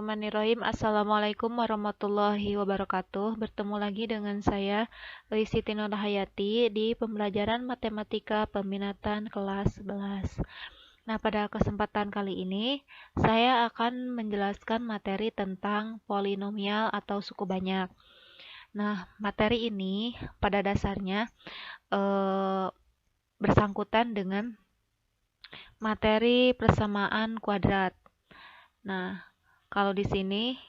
Bismillahirrahmanirrahim. Assalamualaikum warahmatullahi wabarakatuh. Bertemu lagi dengan saya, Siti Nurhayati, di pembelajaran matematika peminatan kelas 11. Nah, pada kesempatan kali ini, saya akan menjelaskan materi tentang polinomial atau suku banyak. Nah, materi ini pada dasarnya bersangkutan dengan materi persamaan kuadrat. Nah, kalau di sini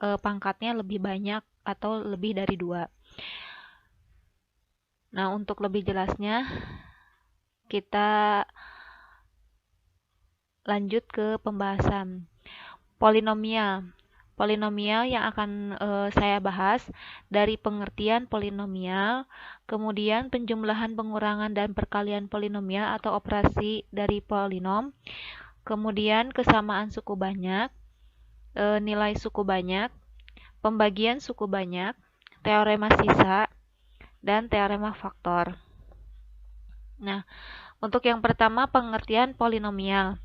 pangkatnya lebih banyak atau lebih dari 2. Nah, untuk lebih jelasnya, kita lanjut ke pembahasan polinomial. Polinomial yang akan saya bahas dari pengertian polinomial, kemudian penjumlahan, pengurangan, dan perkalian polinomial atau operasi dari polinom, kemudian kesamaan suku banyak, nilai suku banyak, pembagian suku banyak, teorema sisa, dan teorema faktor. Nah, untuk yang pertama pengertian polinomial.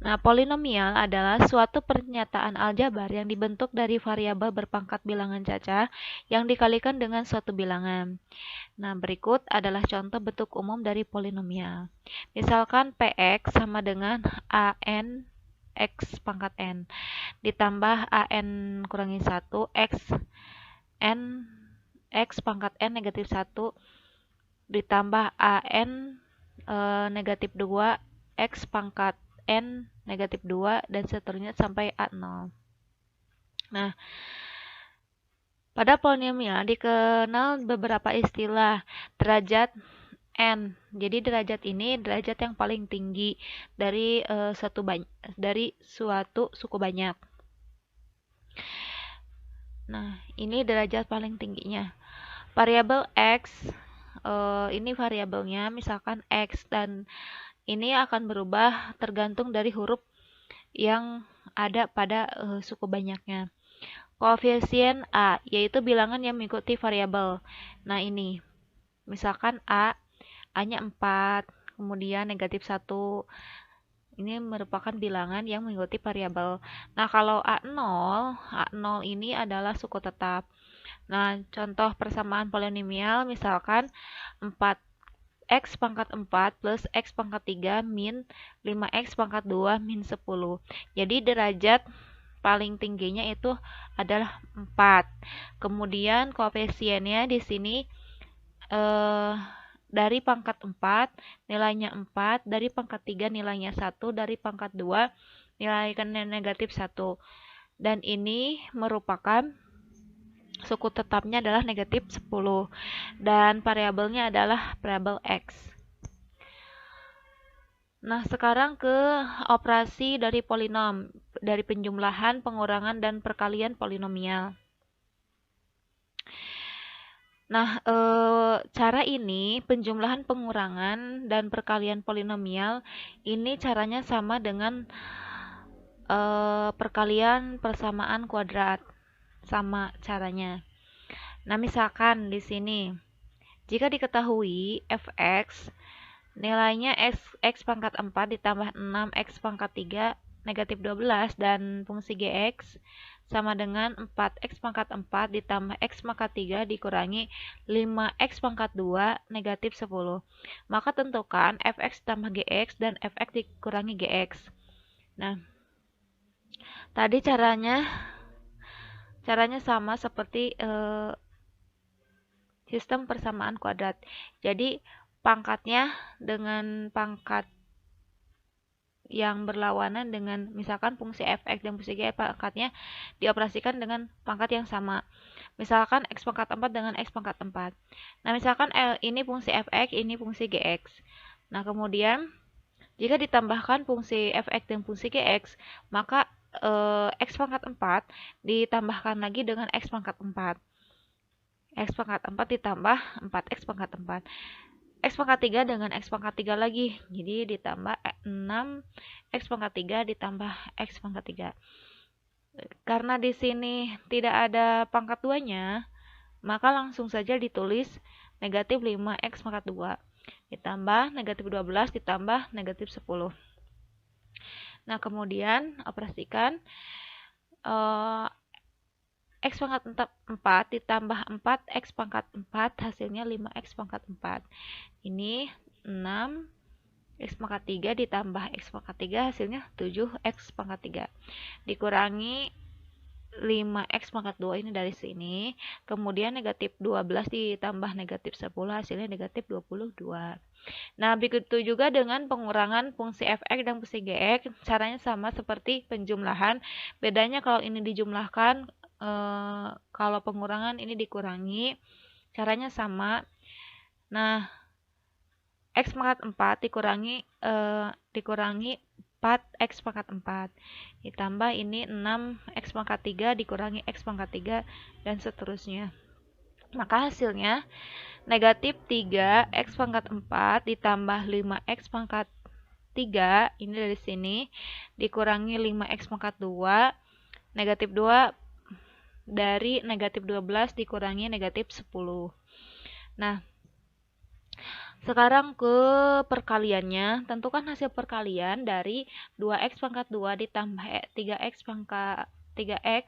Nah, polinomial adalah suatu pernyataan aljabar yang dibentuk dari variabel berpangkat bilangan cacah yang dikalikan dengan suatu bilangan. Nah, berikut adalah contoh bentuk umum dari polinomial. Misalkan Px sama dengan AN X pangkat N ditambah AN kurangi 1 X N X pangkat N negatif 1 ditambah AN negatif 2 X pangkat N negatif 2 dan seterusnya sampai A0. Nah, pada polinomial dikenal beberapa istilah derajat N. Jadi derajat ini derajat yang paling tinggi dari suatu suku banyak. Nah, ini derajat paling tingginya. Variabel X, ini variabelnya misalkan X, dan ini akan berubah tergantung dari huruf yang ada pada suku banyaknya. Koefisien A, yaitu bilangan yang mengikuti variabel. Nah, ini misalkan A-nya 4, kemudian negatif 1. Ini merupakan bilangan yang mengikuti variabel. Nah, kalau A0 ini adalah suku tetap. Nah, contoh persamaan polinomial misalkan 4x pangkat 4 plus x pangkat 3 min 5x pangkat 2 min 10. Jadi derajat paling tingginya itu adalah 4. Kemudian koefisiennya di sini dari pangkat 4 nilainya 4, dari pangkat 3 nilainya 1, dari pangkat 2 nilainya negatif 1. Dan ini merupakan suku tetapnya adalah negatif 10 dan variabelnya adalah variabel X. Nah, sekarang ke operasi dari polinom, dari penjumlahan, pengurangan, dan perkalian polinomial. Nah, cara ini, penjumlahan, pengurangan, dan perkalian polinomial, ini caranya sama dengan perkalian persamaan kuadrat. Sama caranya. Nah, misalkan di sini, jika diketahui fx, nilainya x pangkat 4 ditambah 6x pangkat 3 negatif 12 dan fungsi gx sama dengan 4x pangkat 4 ditambah x pangkat 3 dikurangi 5x pangkat 2 negatif 10. Maka tentukan fx ditambah gx dan fx dikurangi gx. Nah, tadi caranya sama seperti sistem persamaan kuadrat. Jadi pangkatnya dengan pangkat yang berlawanan dengan misalkan fungsi fx dan fungsi g, pangkatnya dioperasikan dengan pangkat yang sama. Misalkan x pangkat 4 dengan x pangkat 4. Nah, misalkan ini fungsi fx, ini fungsi gx. Nah, kemudian jika ditambahkan fungsi fx dan fungsi gx, maka x pangkat 4 ditambahkan lagi dengan x pangkat 4. X pangkat 4 ditambah 4x pangkat 4. X pangkat 3 dengan x pangkat 3 lagi. Jadi ditambah 6x pangkat 3 ditambah x pangkat 3. Karena di sini tidak ada pangkat 2-nya, maka langsung saja ditulis negatif 5x pangkat 2 ditambah negatif 12 ditambah negatif 10. Nah, kemudian operasikan X pangkat 4 ditambah 4X pangkat 4 hasilnya 5X pangkat 4. Ini 6 X pangkat 3 ditambah X pangkat 3 hasilnya 7X pangkat 3. Dikurangi 5X pangkat 2 ini dari sini. Kemudian negatif 12 ditambah negatif 10 hasilnya negatif 22. Nah, begitu juga dengan pengurangan fungsi fx dan fungsi gx. Caranya sama seperti penjumlahan. Bedanya kalau ini dijumlahkan, kalau pengurangan ini dikurangi. Caranya sama. Nah, X pangkat 4 dikurangi 4X pangkat 4. Ditambah ini 6X pangkat 3 dikurangi X pangkat 3 dan seterusnya. Maka hasilnya negatif 3X pangkat 4 ditambah 5X pangkat 3, ini dari sini, dikurangi 5X pangkat 2, negatif 2 dari negatif 12 dikurangi negatif 10. Nah, sekarang ke perkaliannya, tentukan hasil perkalian dari 2X pangkat 2 ditambah 3X pangkat 3X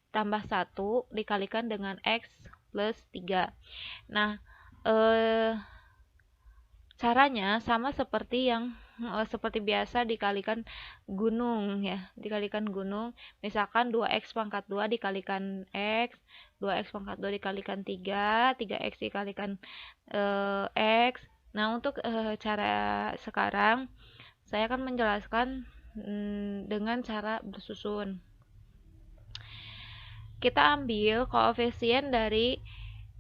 tambah 1 dikalikan dengan X plus 3. Nah, caranya sama seperti yang seperti biasa dikalikan gunung ya, dikalikan gunung. Misalkan 2X pangkat 2 dikalikan X, 2X pangkat 2 dikalikan 3, 3X dikalikan X. Nah, untuk cara sekarang saya akan menjelaskan dengan cara bersusun. Kita ambil koefisien dari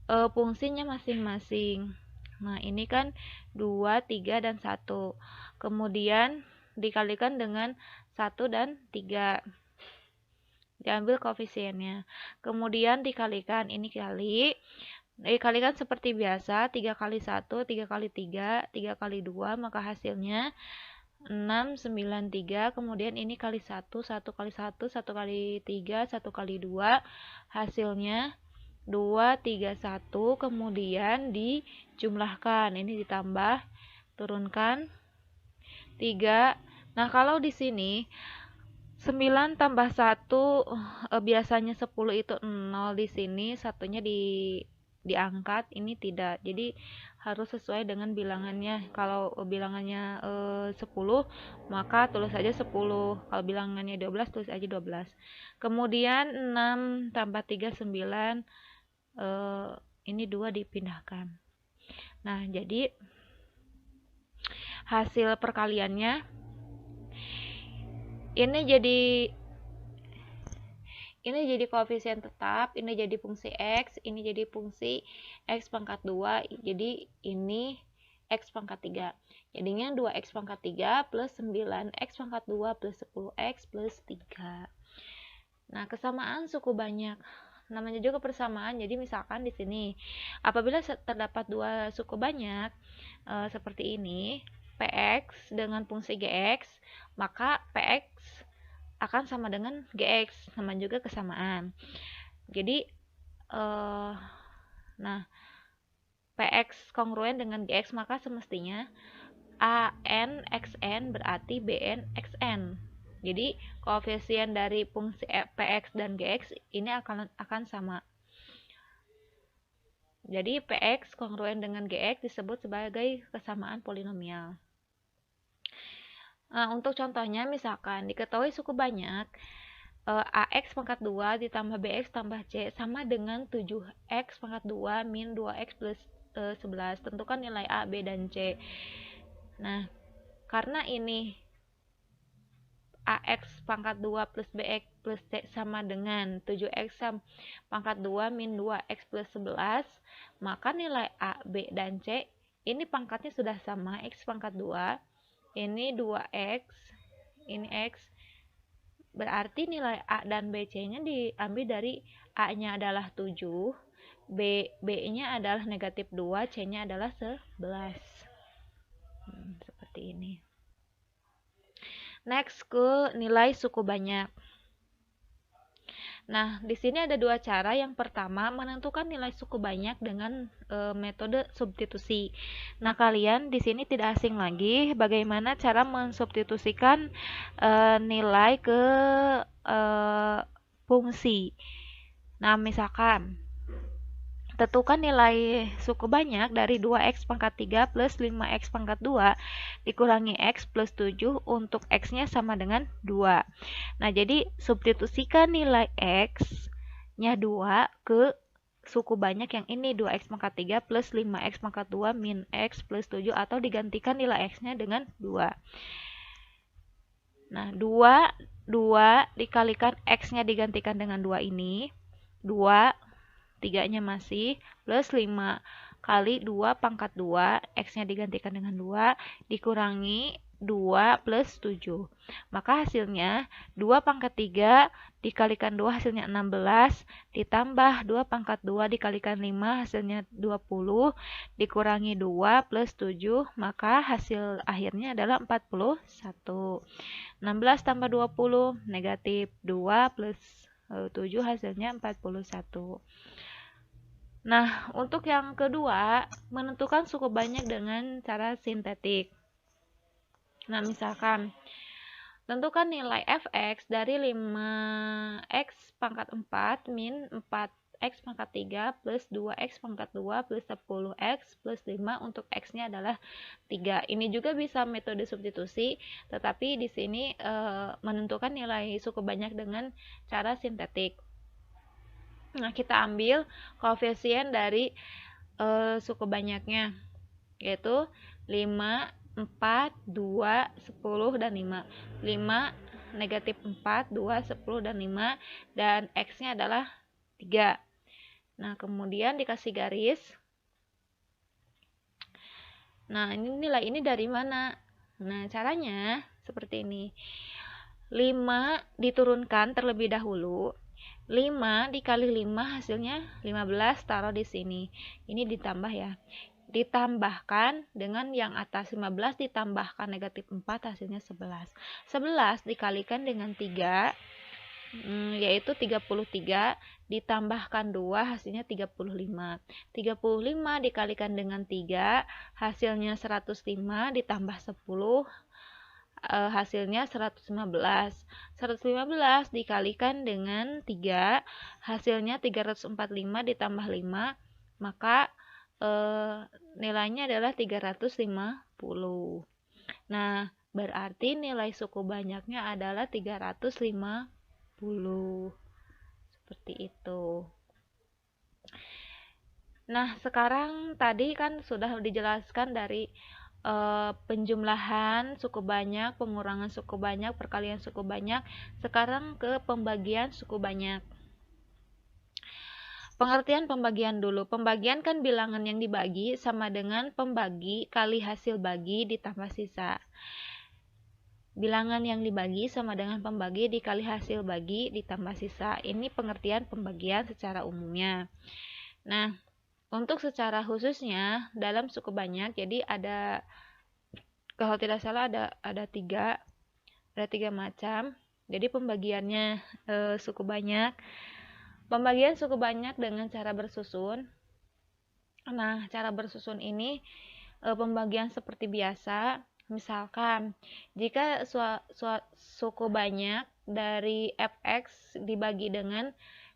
fungsinya masing-masing. Nah, ini kan 2, 3, dan 1. Kemudian dikalikan dengan 1 dan 3. Diambil koefisiennya. Kemudian dikalikan, ini dikalikan seperti biasa, 3 kali 1, 3 kali 3, 3 kali 2, maka hasilnya 6, 9, 3. Kemudian ini kali 1, 1 kali 1, 1 kali 3, 1 kali 2, hasilnya 2, 3, 1. Kemudian dijumlahkan, ini ditambah, turunkan 3. Nah, kalau di sini 9 tambah 1 biasanya 10 itu 0, di sini satunya diangkat, ini tidak. Jadi harus sesuai dengan bilangannya. Kalau bilangannya 10, maka tulis aja 10. Kalau bilangannya 12, tulis aja 12. Kemudian 6 tambah 3 9, ini 2 dipindahkan. Nah, jadi hasil perkaliannya ini jadi koefisien tetap, ini jadi fungsi X, ini jadi fungsi X pangkat 2, jadi ini X pangkat 3. Jadinya 2X pangkat 3 plus 9X pangkat 2 plus 10X plus 3. Nah, kesamaan suku banyak. Namanya juga persamaan, jadi misalkan di sini, apabila terdapat dua suku banyak, seperti ini, PX dengan fungsi GX, maka PX akan sama dengan GX, sama juga kesamaan. Jadi nah, PX kongruen dengan GX, maka semestinya AN XN berarti BN XN. Jadi koefisien dari fungsi PX dan GX ini akan sama. Jadi PX kongruen dengan GX disebut sebagai kesamaan polinomial. Nah, untuk contohnya misalkan diketahui suku banyak, AX pangkat 2 ditambah BX tambah C sama dengan 7X pangkat 2 min 2X plus 11. Tentukan nilai A, B, dan C. Nah, karena ini AX pangkat 2 plus BX plus C sama dengan 7X pangkat 2 min 2X plus 11, maka nilai A, B, dan C ini pangkatnya sudah sama, X pangkat 2, ini 2X, ini X, berarti nilai A dan BC-nya diambil dari A-nya adalah 7, B-nya adalah negatif 2, C-nya adalah 11. Seperti ini. Next ke nilai suku banyak. Nah, di sini ada dua cara. Yang pertama, menentukan nilai suku banyak dengan metode substitusi. Nah, kalian di sini tidak asing lagi bagaimana cara mensubstitusikan nilai ke fungsi. Nah, misalkan tentukan nilai suku banyak dari 2x pangkat 3 plus 5x pangkat 2 dikurangi x plus 7 untuk x-nya sama dengan 2. Nah, jadi substitusikan nilai x-nya 2 ke suku banyak yang ini 2x pangkat 3 plus 5x pangkat 2 min x plus 7 atau digantikan nilai x-nya dengan 2. Nah, 2 dikalikan x-nya digantikan dengan 2 ini. 2 3-nya masih plus 5 kali 2 pangkat 2 x-nya digantikan dengan 2 dikurangi 2 plus 7. Maka hasilnya 2 pangkat 3 dikalikan 2 hasilnya 16 ditambah 2 pangkat 2 dikalikan 5 hasilnya 20 dikurangi 2 plus 7 maka hasil akhirnya adalah 41. 16 tambah 20 negatif 2 plus 7 hasilnya 41. Nah, untuk yang kedua, menentukan suku banyak dengan cara sintetik. Nah, misalkan, tentukan nilai fx dari 5x pangkat 4 min 4x pangkat 3 plus 2x pangkat 2 plus 10x plus 5 untuk x-nya adalah 3. Ini juga bisa metode substitusi, tetapi di sini menentukan nilai suku banyak dengan cara sintetik. Nah, kita ambil koefisien dari suku banyaknya, yaitu 5, 4, 2, 10, dan 5. 5, negatif 4, 2, 10, dan 5, dan x-nya adalah 3. Nah, kemudian dikasih garis. Nah, ini nilai ini dari mana? Nah, caranya seperti ini. 5 diturunkan terlebih dahulu. 5 dikali 5 hasilnya 15, taruh di sini. Ini ditambah ya. Ditambahkan dengan yang atas 15 ditambahkan negatif 4 hasilnya 11. 11 dikalikan dengan 3 yaitu 33 ditambahkan 2 hasilnya 35. 35 dikalikan dengan 3 hasilnya 105 ditambah 10 hasilnya 115. 115 dikalikan dengan 3 hasilnya 345 ditambah 5 maka nilainya adalah 350. Nah, berarti nilai suku banyaknya adalah 350. Seperti itu. Nah, sekarang tadi kan sudah dijelaskan dari penjumlahan suku banyak, pengurangan suku banyak, perkalian suku banyak. Sekarang ke pembagian suku banyak. Pengertian pembagian dulu. Pembagian kan bilangan yang dibagi sama dengan pembagi kali hasil bagi ditambah sisa. Bilangan yang dibagi sama dengan pembagi dikali hasil bagi ditambah sisa. Ini pengertian pembagian secara umumnya. Nah, untuk secara khususnya dalam suku banyak, jadi ada, kalau tidak salah ada tiga macam. Jadi pembagiannya suku banyak. Pembagian suku banyak dengan cara bersusun. Nah, cara bersusun ini pembagian seperti biasa. Misalkan jika suku banyak dari fx dibagi dengan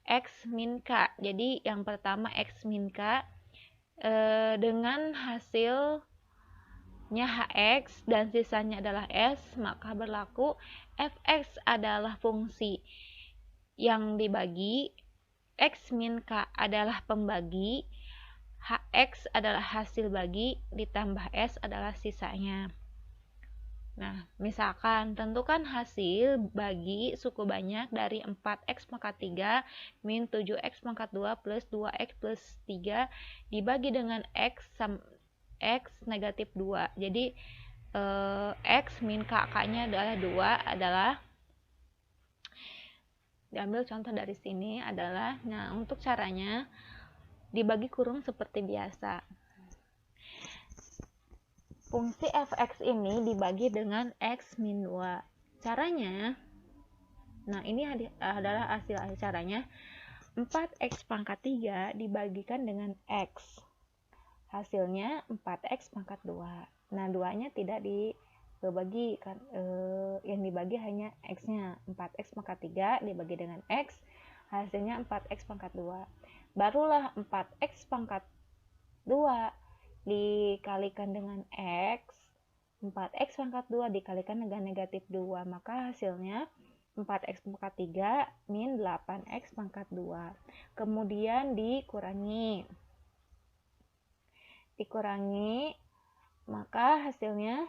x min k. Jadi yang pertama x min k dengan hasilnya hx dan sisanya adalah s, maka berlaku fx adalah fungsi yang dibagi, x min k adalah pembagi, hx adalah hasil bagi, ditambah s adalah sisanya. Nah, misalkan tentukan hasil bagi suku banyak dari 4x pangkat 3 min 7x pangkat 2 plus 2x plus 3 dibagi dengan x negatif 2. Jadi x min kakaknya adalah 2 adalah, diambil contoh dari sini adalah, nah untuk caranya dibagi kurung seperti biasa. Fungsi fx ini dibagi dengan x min 2. Caranya, Nah, ini adalah hasil akhir caranya. 4x pangkat 3 dibagikan dengan x. Hasilnya 4x pangkat 2. Nah, 2-nya tidak dibagi, kan, yang dibagi hanya x-nya. 4x pangkat 3 dibagi dengan x, hasilnya 4x pangkat 2. Barulah 4x pangkat 2 dikalikan dengan x, 4x pangkat 2 dikalikan dengan negatif 2, maka hasilnya 4x pangkat 3 min 8x pangkat 2. Kemudian dikurangi, maka hasilnya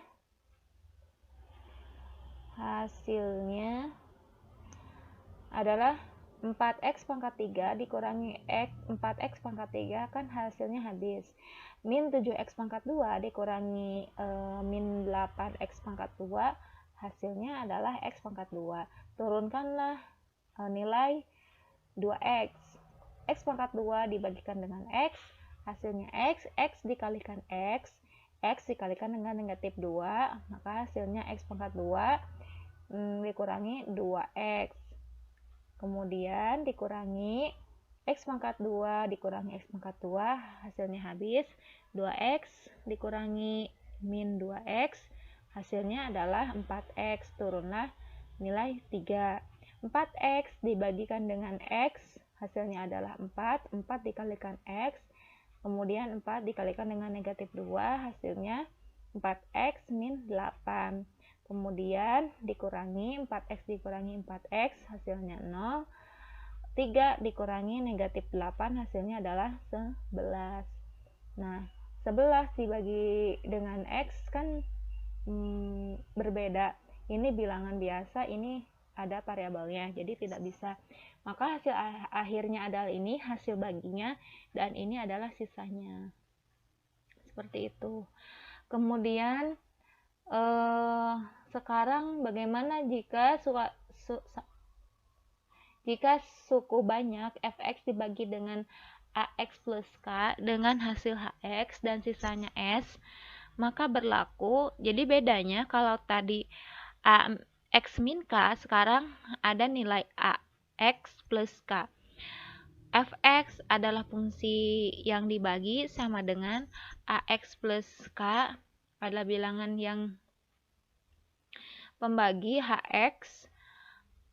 adalah 4x pangkat 3 dikurangi x, 4x pangkat 3 kan hasilnya habis. Min 7x pangkat 2 dikurangi min 8x pangkat 2, hasilnya adalah x pangkat 2. Turunkanlah nilai 2x. X pangkat 2 dibagikan dengan x, hasilnya x dikalikan x dikalikan dengan negatif 2, maka hasilnya x pangkat 2 dikurangi 2x. Kemudian dikurangi x pangkat 2 dikurangi x pangkat 2, hasilnya habis. 2x dikurangi min 2x, hasilnya adalah 4x. Turunlah nilai 3. 4x dibagikan dengan x, hasilnya adalah 4. 4 dikalikan x, kemudian 4 dikalikan dengan negatif 2, hasilnya 4x min 8. Kemudian dikurangi 4x dikurangi 4x, hasilnya 0. 3 dikurangi negatif 8, hasilnya adalah 11. Nah, 11 dibagi dengan x kan berbeda. Ini bilangan biasa, ini ada variabelnya, jadi tidak bisa. Maka hasil akhirnya adalah ini, hasil baginya, dan ini adalah sisanya. Seperti itu. Kemudian sekarang bagaimana jika suku banyak fx dibagi dengan ax plus k dengan hasil hx dan sisanya s, maka berlaku. Jadi bedanya kalau tadi x min k, sekarang ada nilai ax plus k. Fx adalah fungsi yang dibagi sama dengan ax plus k adalah bilangan yang pembagi, hx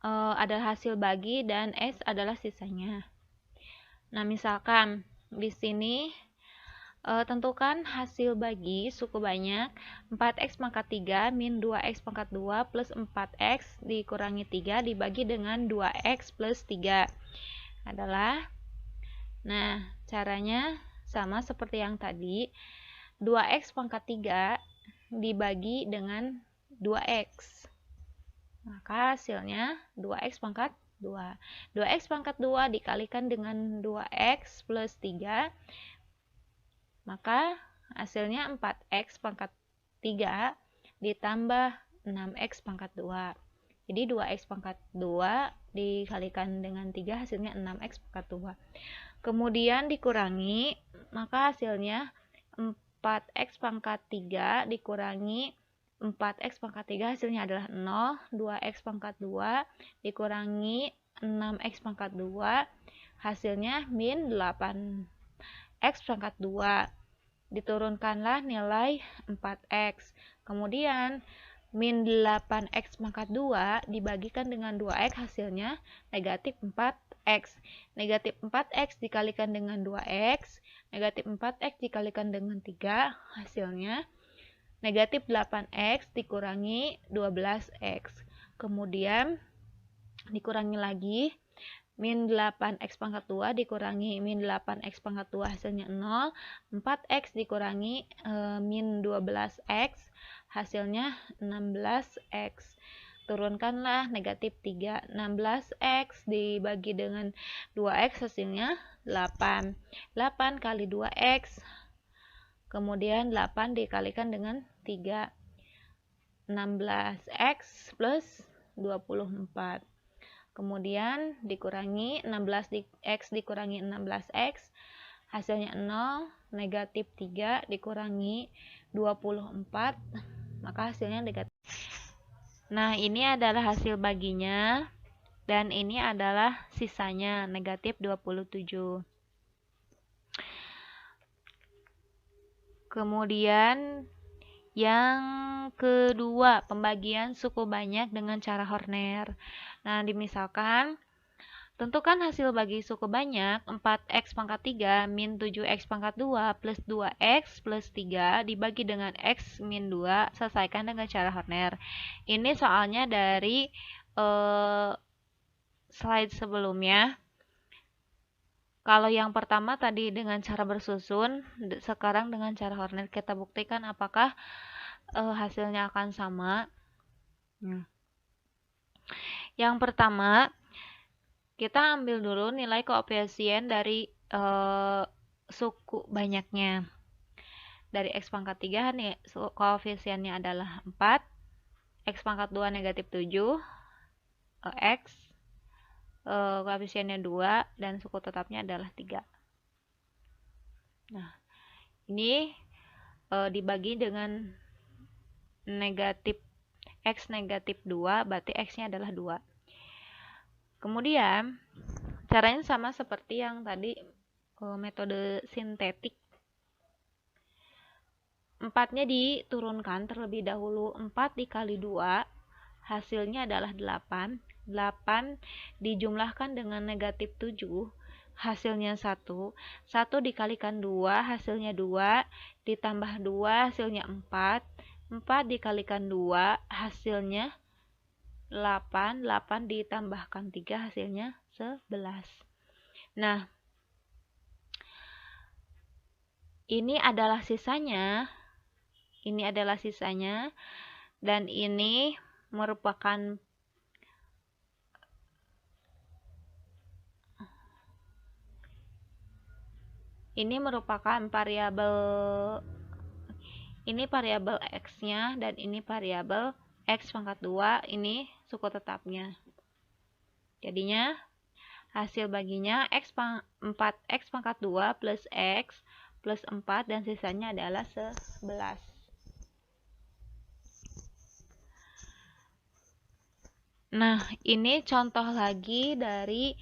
adalah hasil bagi, dan s adalah sisanya. Nah, misalkan di sini tentukan hasil bagi suku banyak 4x pangkat 3 min 2x pangkat 2 plus 4x dikurangi 3 dibagi dengan 2x plus 3 adalah, nah, caranya sama seperti yang tadi. 2x pangkat 3 dibagi dengan 2x, maka hasilnya 2x pangkat 2. 2x pangkat 2 dikalikan dengan 2x plus 3, maka hasilnya 4x pangkat 3 ditambah 6x pangkat 2. Jadi 2x pangkat 2 dikalikan dengan 3, hasilnya 6x pangkat 2. Kemudian dikurangi, maka hasilnya 4x pangkat 3 dikurangi 4x pangkat 3, hasilnya adalah 0. 2x pangkat 2 dikurangi 6x pangkat 2, hasilnya min 8x pangkat 2. Diturunkanlah nilai 4x. Kemudian min 8x pangkat 2 dibagikan dengan 2x, hasilnya negatif 4x. Negatif 4x dikalikan dengan 2x, negatif 4x dikalikan dengan 3, hasilnya negatif 8x dikurangi 12x. Kemudian dikurangi lagi, min 8x pangkat 2 dikurangi min 8x pangkat 2, hasilnya 0. 4x dikurangi min 12x, hasilnya 16x. Turunkanlah negatif 3. 16x dibagi dengan 2x, hasilnya 8. 8 kali 2x, kemudian 8 dikalikan dengan 3. 16x plus 24. Kemudian dikurangi 16x dikurangi 16x, hasilnya 0. Negatif 3 dikurangi 24, maka hasilnya negatif. Nah, ini adalah hasil baginya. Dan ini adalah sisanya, negatif 27. Kemudian yang kedua, pembagian suku banyak dengan cara Horner. Nah, dimisalkan, tentukan hasil bagi suku banyak 4x pangkat 3 min 7x pangkat 2 plus 2x plus 3 dibagi dengan x min 2, selesaikan dengan cara Horner. Ini soalnya dari slide sebelumnya. Kalau yang pertama tadi dengan cara bersusun, sekarang dengan cara Horner kita buktikan apakah hasilnya akan sama. Yang pertama, kita ambil dulu nilai koefisien dari suku banyaknya. Dari x pangkat 3 nih, koefisiennya adalah 4, x pangkat 2 negatif 7, x koefisiennya 2, dan suku tetapnya adalah 3. Nah, ini dibagi dengan negatif x negatif 2, berarti x-nya adalah 2. Kemudian, caranya sama seperti yang tadi metode sintetik. 4-nya diturunkan terlebih dahulu. 4 dikali 2, hasilnya adalah 8. 8 dijumlahkan dengan negatif 7, hasilnya 1. 1 dikalikan 2, hasilnya 2. Ditambah 2, hasilnya 4. 4 dikalikan 2, hasilnya 8. 8 ditambahkan 3, hasilnya 11. Nah, ini adalah sisanya. Ini adalah sisanya. Dan ini merupakan variabel, ini variabel x-nya dan ini variabel x pangkat 2, ini suku tetapnya. Jadinya hasil baginya 4x pangkat 2 plus x plus 4 dan sisanya adalah 11. Nah, ini contoh lagi dari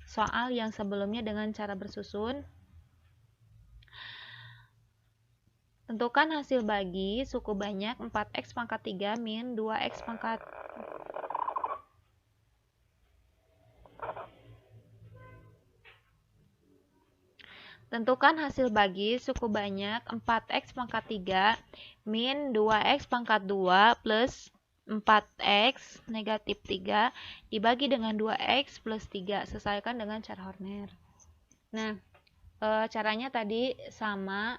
soal yang sebelumnya dengan cara bersusun. Tentukan hasil bagi suku banyak 4x pangkat 3 min 2x pangkat Tentukan hasil bagi suku banyak 4x pangkat 3 min 2x pangkat 2 plus 4x negatif 3 dibagi dengan 2x plus 3. Selesaikan dengan cara Horner. Nah, caranya tadi sama.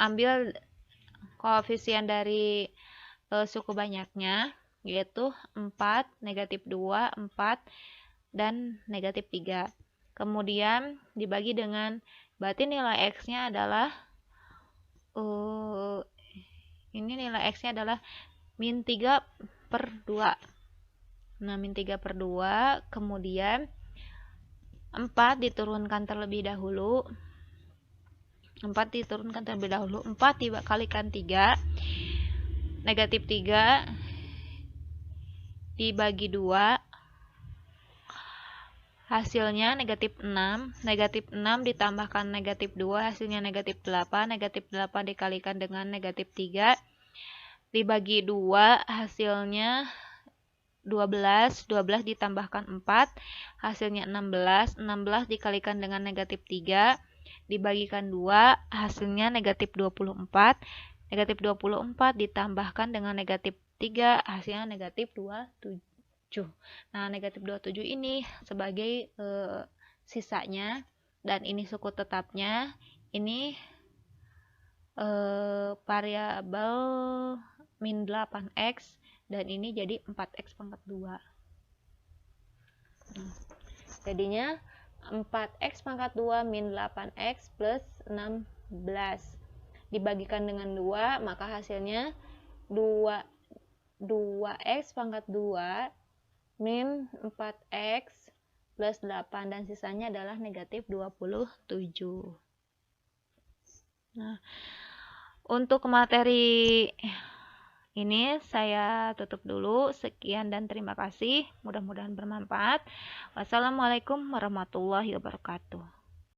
Ambil koefisien dari suku banyaknya, yaitu 4, negatif 2, 4, dan negatif 3. Kemudian dibagi dengan, berarti nilai x-nya adalah, ini nilai x-nya adalah min 3 per 2. Nah, min 3 per 2, kemudian 4 diturunkan terlebih dahulu. 4 dikalikan 3, negatif 3 dibagi 2, hasilnya negatif 6. Negatif 6 ditambahkan negatif 2, hasilnya negatif 8. Negatif 8 dikalikan dengan negatif 3 dibagi 2, hasilnya 12. 12 ditambahkan 4, hasilnya 16. 16 dikalikan dengan negatif 3 dibagikan 2, hasilnya negatif 24. Negatif 24 ditambahkan dengan negatif 3, hasilnya negatif 27. Nah, negatif 27 ini sebagai sisanya, dan ini suku tetapnya. Ini variabel min 8x, dan ini jadi 4x pangkat 2. Jadinya 4x pangkat 2 min 8x plus 16 dibagikan dengan 2, maka hasilnya 2x pangkat 2 min 4x plus 8, dan sisanya adalah negatif 27. Nah, untuk materi Ini saya tutup dulu. Sekian dan terima kasih. Mudah-mudahan bermanfaat. Wassalamualaikum warahmatullahi wabarakatuh.